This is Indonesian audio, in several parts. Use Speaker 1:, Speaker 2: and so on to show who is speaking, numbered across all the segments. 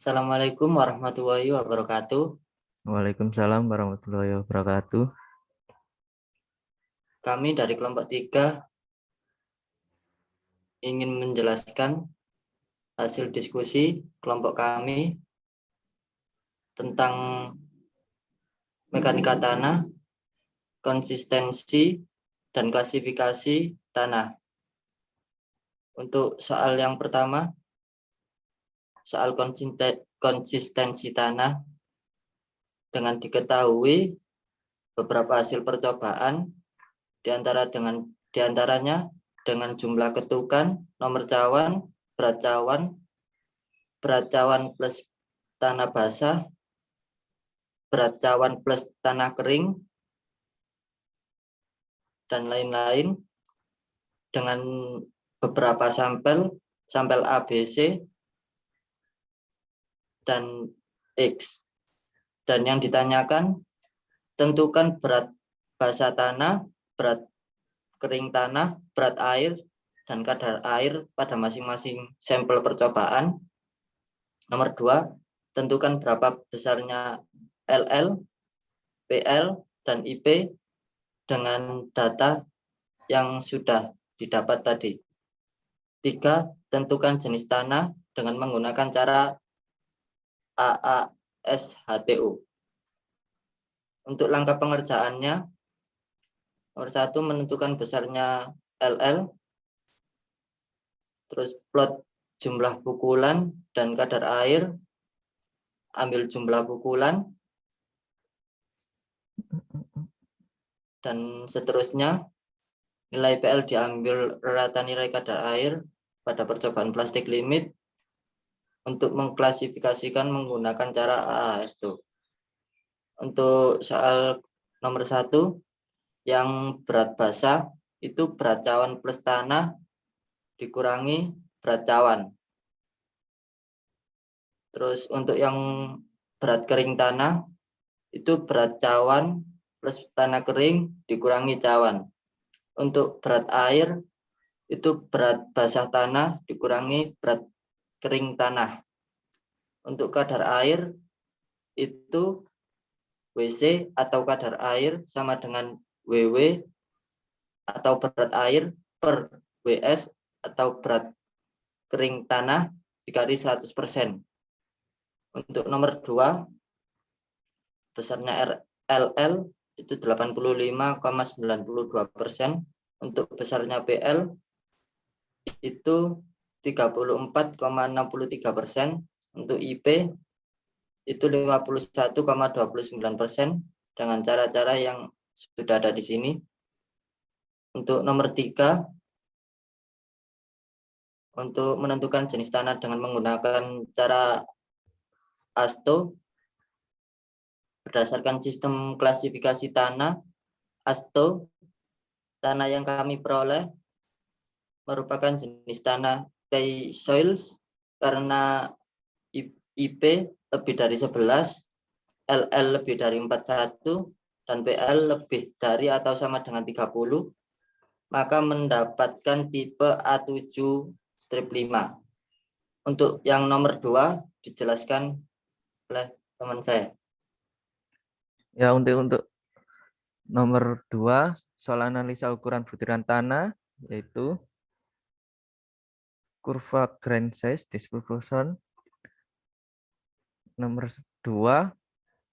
Speaker 1: Assalamualaikum warahmatullahi wabarakatuh.
Speaker 2: Waalaikumsalam warahmatullahi wabarakatuh.
Speaker 1: Kami dari kelompok 3 ingin menjelaskan hasil diskusi kelompok kami tentang mekanika tanah, konsistensi, dan klasifikasi tanah. Untuk soal yang pertama, soal konsistensi tanah, dengan diketahui beberapa hasil percobaan, diantaranya dengan jumlah ketukan, nomor cawan, berat cawan plus tanah basah, berat cawan plus tanah kering, dan lain-lain, dengan beberapa sampel A, B, C, dan X. Dan yang ditanyakan, tentukan berat basah tanah, berat kering tanah, berat air, dan kadar air pada masing-masing sampel percobaan. Nomor 2, tentukan berapa besarnya LL, PL, dan IP dengan data yang sudah didapat tadi. 3, tentukan jenis tanah dengan menggunakan cara AASHTO. Untuk langkah pengerjaannya, nomor 1, menentukan besarnya LL, terus plot jumlah pukulan dan kadar air, ambil jumlah pukulan, dan seterusnya. Nilai PL diambil rata nilai kadar air pada percobaan plastik limit untuk mengklasifikasikan menggunakan cara AASTO. Untuk soal nomor 1, yang berat basah itu berat cawan plus tanah dikurangi berat cawan. Terus untuk yang berat kering tanah itu berat cawan plus tanah kering dikurangi cawan. Untuk berat air itu berat basah tanah dikurangi berat kering tanah. Untuk kadar air itu WC atau kadar air sama dengan WW atau berat air per WS atau berat kering tanah dikali 100%. Untuk nomor 2, besarnya LL itu 85,92%. Untuk besarnya PL itu 34,63%. Untuk IP itu 51,29% dengan cara-cara yang sudah ada di sini. Untuk nomor 3, untuk menentukan jenis tanah dengan menggunakan cara ASTO berdasarkan sistem klasifikasi tanah ASTO, tanah yang kami peroleh merupakan jenis tanah clay soils karena IP lebih dari 11, LL lebih dari 41, dan PL lebih dari atau sama dengan 30, maka mendapatkan tipe A7-5. Untuk yang nomor 2 dijelaskan oleh teman saya.
Speaker 2: Ya, untuk nomor 2, soal analisa ukuran butiran tanah, yaitu kurva grain size distribution. Nomor 2,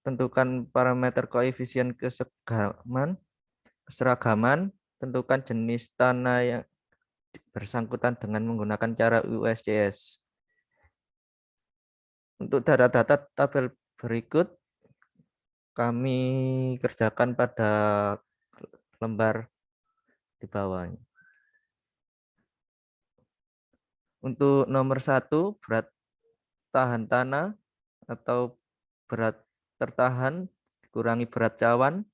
Speaker 2: tentukan parameter koefisien keseragaman, tentukan jenis tanah yang bersangkutan dengan menggunakan cara USCS. Untuk data-data tabel berikut kami kerjakan pada lembar di bawah. Untuk nomor 1, berat tahan tanah atau berat tertahan dikurangi berat cawan,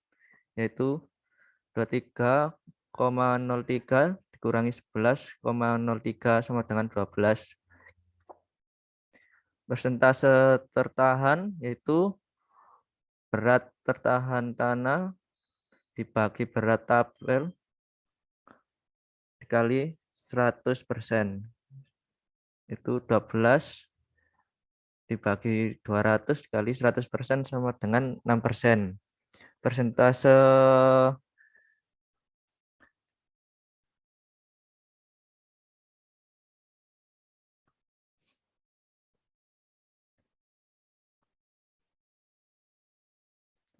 Speaker 2: yaitu 23,03 dikurangi 11,03 sama dengan 12. Persentase tertahan yaitu berat tertahan tanah dibagi berat tabel dikali 100%. Itu 12 dibagi 200 dikali 100% sama dengan 6%.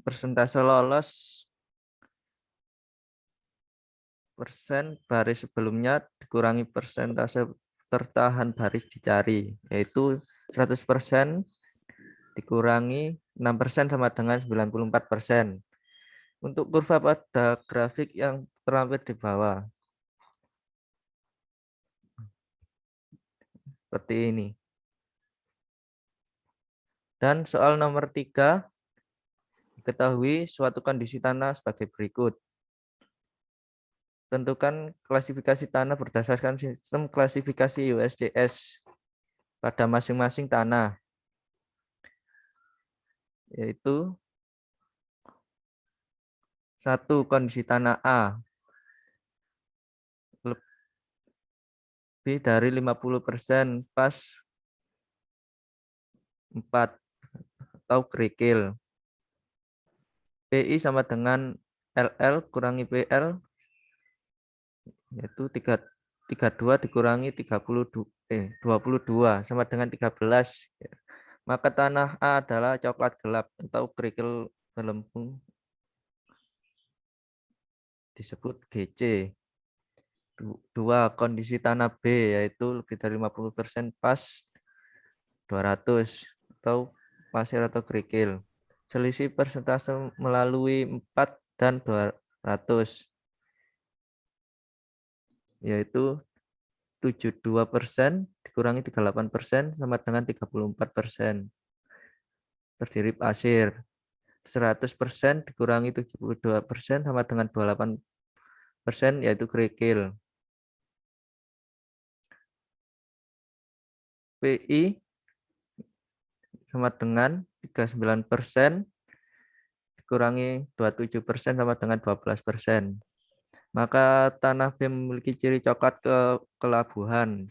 Speaker 2: Persentase lolos persen baris sebelumnya dikurangi persentase tertahan baris dicari, yaitu 100% dikurangi 6% sama dengan 94%. Untuk kurva pada grafik yang terlampir di bawah. Seperti ini. Dan soal nomor 3, diketahui suatu kondisi tanah sebagai berikut. Tentukan klasifikasi tanah berdasarkan sistem klasifikasi USGS pada masing-masing tanah, yaitu 1. Kondisi tanah A lebih dari 50% pas 4 atau kerikil. PI sama dengan LL kurangi PL, yaitu 32 dikurangi 22 sama dengan 13. Maka tanah A adalah coklat gelap atau kerikil gelembung, disebut GC. 2. Kondisi tanah B, yaitu lebih dari 50% pas 200 atau pasir atau kerikil. Selisih persentase melalui 4 dan 200, yaitu 72% dikurangi 38% sama dengan 34%. Terdiri pasir. 100% dikurangi 72% sama dengan 28%, yaitu kerikil. PI sama dengan 39% dikurangi 27% sama dengan 12%. Maka tanah B memiliki ciri coklat kelabuhan,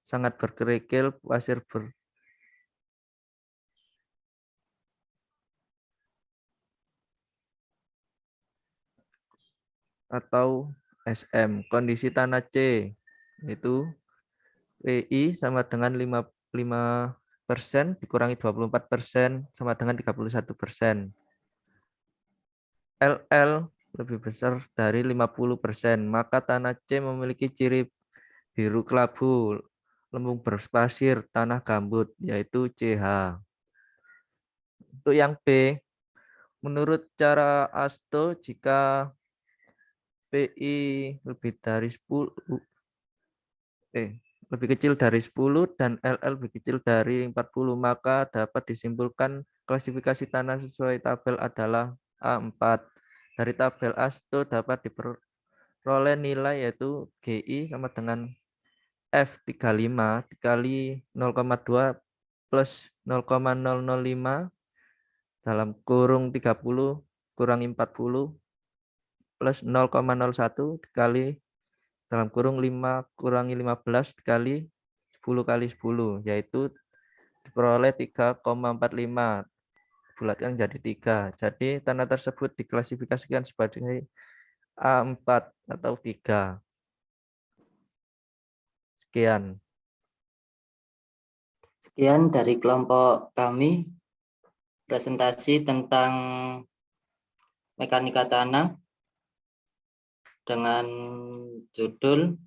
Speaker 2: sangat berkerikil, pasir atau SM. Kondisi tanah C, yaitu PI sama dengan 55% dikurangi 24% sama dengan 31%. LL lebih besar dari 50%, maka tanah C memiliki ciri biru kelabu, lembung berpasir, tanah gambut, yaitu CH. Untuk yang B, menurut cara ASTO, jika PI lebih kecil dari 10 dan LL lebih kecil dari 40, maka dapat disimpulkan klasifikasi tanah sesuai tabel adalah A4. Dari tabel ASTO dapat diperoleh nilai yaitu GI sama dengan F35 dikali 0,2 plus 0,005 dalam kurung 30 kurangi 40 plus 0,01 dikali dalam kurung 5 kurangi 15 dikali 10 kali 10, yaitu diperoleh 3,45, bulatkan jadi 3. Jadi tanah tersebut diklasifikasikan sebagai A4 atau 3. Sekian.
Speaker 1: Sekian dari kelompok kami, presentasi tentang mekanika tanah dengan judul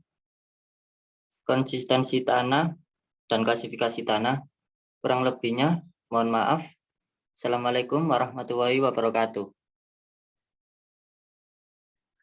Speaker 1: konsistensi tanah dan klasifikasi tanah. Kurang lebihnya, mohon maaf. Assalamualaikum warahmatullahi wabarakatuh.